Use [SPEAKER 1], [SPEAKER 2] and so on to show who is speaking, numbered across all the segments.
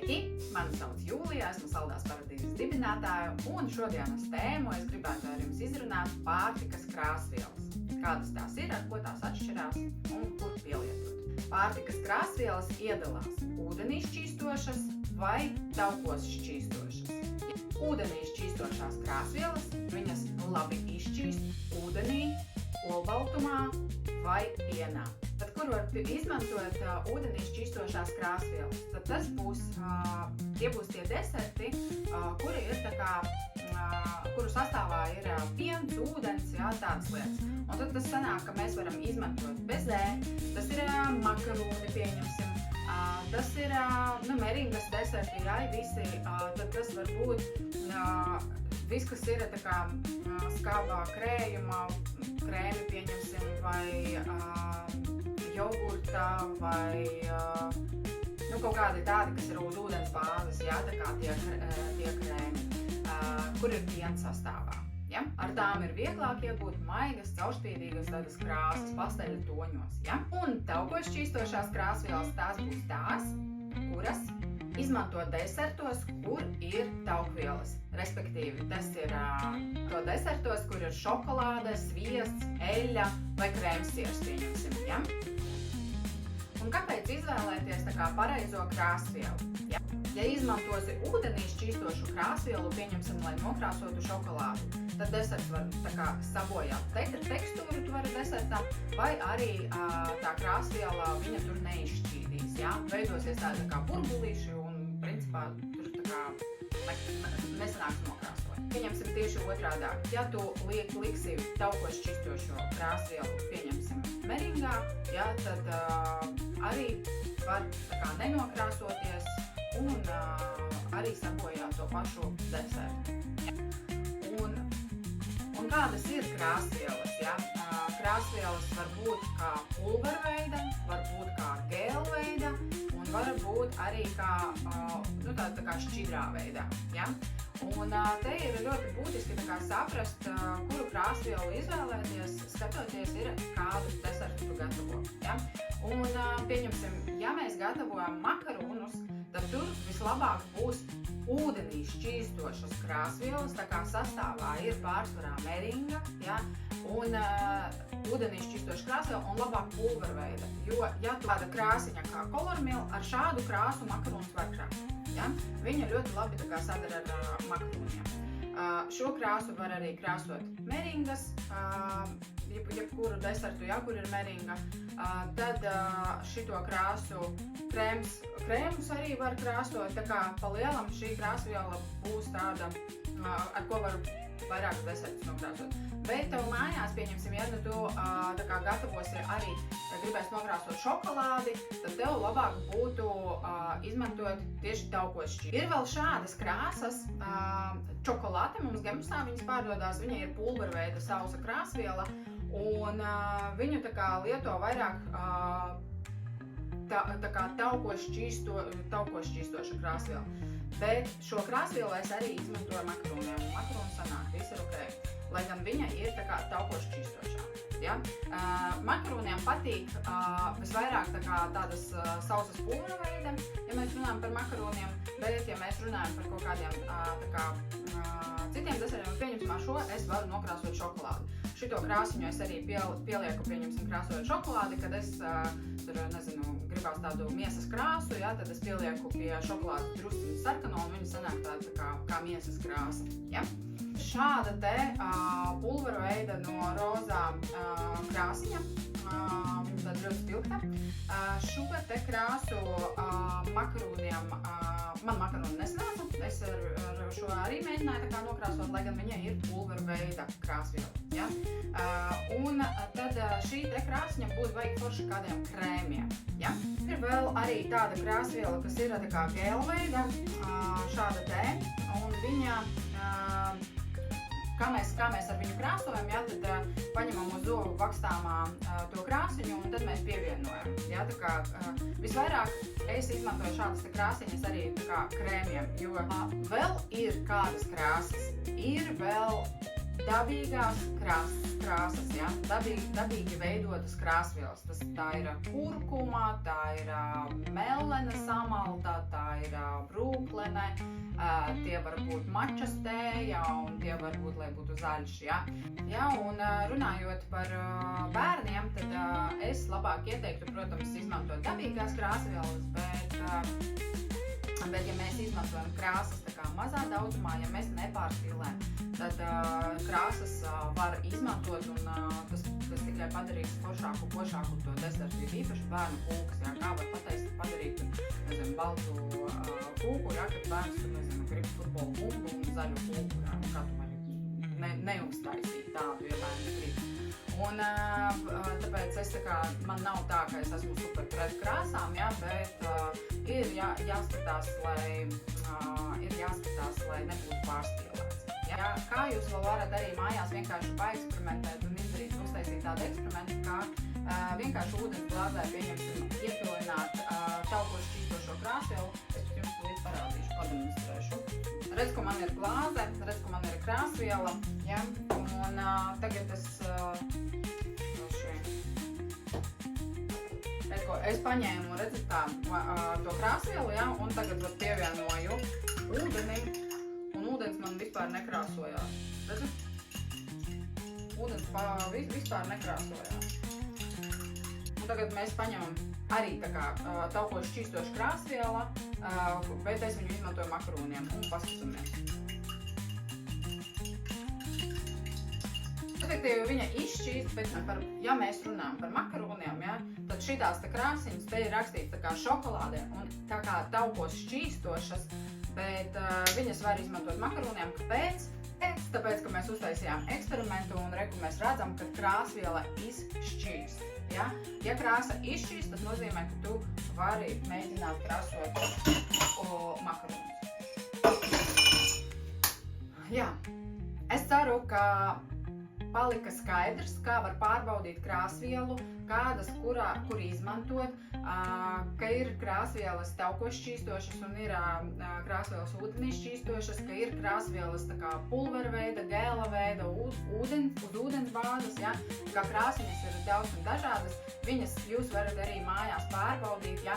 [SPEAKER 1] Sveiki! Mani sauc Jūlija, esmu Saldās paradīzes dibinātāja, un šodienas tēmu es gribētu ar jums izrunāt pārtikas krāsvielas. Kādas tās ir, ar ko tās atšķirās un kur pielietot. Pārtikas krāsvielas iedalās ūdenī šķīstošas vai taukos šķīstošas. Ūdenī šķīstošās krāsvielas, viņas labi izšķīst ūdenī, olbaltumā vai pienā. Tad, kur var izmantot ūdenī šķīstošās krāsvielas, tad tas būs, tie būs tie deserti, kuri ir kuru sastāvā ir piens, ūdens, tādas lietas. Un tad tas sanāk, ka mēs varam izmantot bezē, tas ir makaroni, pieņemsim, tas ir meringas deserti, visi, tad tas var būt viss, kas ir skābā krējuma, krēmi, pieņemsim, vai jogurta vai kaut kādi tādi, kas ir uz ūdens bāzes, tā kā tie krēmi, kur ir piens sastāvā. Ar tām ir vieglāk iegūt maigas, caurspīdīgas tādas krāsas, pasteļu toņos. Un taukos šķīstošās krāsvielas tās būs tās, kuras izmanto desertos, kur ir taukvielas. Respektīvi, tas ir to desertos, kur ir šokolāde, sviests, eļļa vai krēmsiers, pieņemsim. Un kāpēc izvēlēties pareizo krāsvielu? Ja izmantosi ūdenī šķīstošu krāsvielu, pieņemsim, lai nokrāsotu šokolādu, tad deserts var sabojāt tekstūru desertam, vai arī tā krāsviela viņa tur neizšķīdīs. Veidosies tāda kā burbulīši un principā tur nesanāks nokrāsot. Pieņemsim tieši otrādāk. Ja tu liksi taukos šķīstošo krāsvielu, pieņemsim meringā, tad arī var nenokrasoties un arī sabojāt to pašu desertu. Un kādas ir krāsvielas? Krāsvielas var būt kā pulverveida, var būt kā gēlveida un var būt arī kā šķidrā veidā. Un te ir ļoti būtiski saprast, kuru krāsvielu izvēlēties, skatoties kādu desertu tu gatavo. Un pieņemsim, ja mēs gatavojam makaronus, tad tur vislabāk būs ūdenī šķīstošas krāsvielas, tā kā sastāvā ir pārsvarā meringa, un ūdenī šķīstoša krāsviela un labāk pulverveida. Jo, ja tu tāda krāsiņa kā kolormila, ar šādu krāsu makaronus var krāst. Viņa ļoti labi sadara ar makaroniem. Šo krāsu var arī krāsot meringas, jebkuru desertu, kur ir meringa. Tad šito krāsu krēmus arī var krāsot, tā kā pa lielam šī krāsviela būs tāda, ar ko var vairāk desertus nokrāsot. Bet tev mājās, pieņemsim, ja tu gatavosi arī, gribēs nokrāsot šokolādi, tad tev labāk būtu izmantot tieši taukos šķīstus. Ir vēl šādas krāsas, čokolāte mums Gemsā, viņas pārdodās, viņa ir pulverveida sausa krāsviela, un viņu lieto vairāk taukos šķīstoša krāsviela. Bet šo krāsvielu es arī izmantoju makaroniem, un makaroni sanāk, viss ir ok. Lai gan viņa ir taukos šķīstošā. Makaroniem patīk visvairāk tādas sausas pulvera veida, ja mēs runājam par makaroniem, bet ja mēs runājam par kaut kādiem citiem desertiem, pieņemsim ar šo, es varu nokrāsot šokolādi. Šito krāsiņu es arī pielieku, pieņemsim, krāsojot šokolādi, kad es gribās tādu miesas krāsu, tad es pielieku pie šokolādes drusciņu sarkano, un viņa sanāk tāda kā miesas krāsa. Šāda te pulveru veida no rozā krāsiņa, viņa tāda ļoti spilgta. Šo te krāsu makaroniem, man makaroni nesanāca, es ar šo arī mēģināju nokrāsot, lai gan viņa ir pulveru veida krāsviela. Un tad šī te krāsiņa būs baigi forši kādiem krēmiem. Ir vēl arī tāda krāsviela, kas ir kā gēlveida, šāda te, un viņa, kā mēs ar viņu krāsojam, tad paņemam uz zobu bakstāmā to krāsiņu un tad mēs pievienojam. Visvairāk es izmantoju šādas krāsiņas arī krēmiem, jo vēl ir kādas krāsas. Ir vēl dabīgās krāsas, ja? Dabīgi veidotas krāsvielas. Tā ir kurkuma, tā ir melena samalta, tā ir brūklene, tie var būt mačas tēja un tie var būt, lai būtu zaļš, ja? Ja, un runājot par bērniem, tad es labāk ieteiktu, protams, izmantot dabīgās krāsvielas, bet ja mēs izmantojam krāsas tā kā mazā daudzumā, ja mēs nepārspīlējam, tad krāsas var izmantot un tas tikai padarīs foršāku to desertu, īpaši bērnu kūkas, jā, kā var padarīt, nezinu, baltu kūku, jā, kad bērns, nezinu, grib futbolu bumbu un zaļu kūku, jā, un kā tu vari neuztaisīt tādu, ja bērns grib. Un tāpēc man nav tā, ka es esmu super pret krāsām, ja, bet ir jāskatās, lai nebūtu pārspīlēts. Ja, kā jūs vēl varat arī mājās vienkārši paeksperimentēt un uztaisīt tādu eksperimentu, kā vienkārši ūdens glāzē, pieņemsim, iepilināt taukošu šķīstošo krāsvielu. Es jums līdz parādīšu, pademonstrēšu. Redz, ka man ir glāze, redz, ka man ir krāsviela, ja, un tagad es paņēmu, redzi, to krāsvielu, ja, un tagad pievienoju ūdeni, un ūdens man vispār nekrāsojās. Redzi? Ūdens vispār nekrāsojās. Un tagad mēs paņemam arī tā kā taukošu šķīstošu krāsviela, bet es viņu izmantoju makarūniem un paskatāmies. Respektīvi, viņa izšķīst, bet ja mēs runājam par makarūniem, ja, tad šitās krāsiņas te ir rakstīts tā kā šokolādē un tā kā taukos šķīstošas, bet viņas var izmantot makarūniem. Kāpēc? Tāpēc, ka mēs uztaisījām eksperimentu un mēs redzam, ka krāsviela izšķīst. Ja? Ja krāsa izšķīst, tas nozīmē, ka tu vari mēģināt krāsot makarūnus. Jā, es ceru, ka palika skaidrs, kā var pārbaudīt krāsvielu, kur izmantot, ka ir krāsvielas taukoši šķīstošas un ir krāsvielas ūdenī šķīstošas, ka ir krāsvielas tā kā pulvera veida, gēla veida, uz ūdens bāzes, ja, kā krāsiņas ir daudz un dažādas. Viņas jūs varat arī mājās pārbaudīt, ja,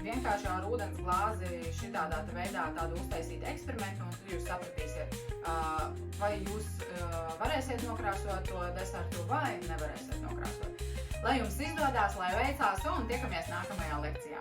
[SPEAKER 1] vienkārši ar ūdens glāzi šitādā veidā tādu uztaisīt eksperimentu, un tad jūs sapratīsiet, vai jūs varēsiet nokrāsot to desertu vai nevarēsiet nokrāsot. Lai jums izdodās, lai veicās un tiekamies nākamajā lekcijā!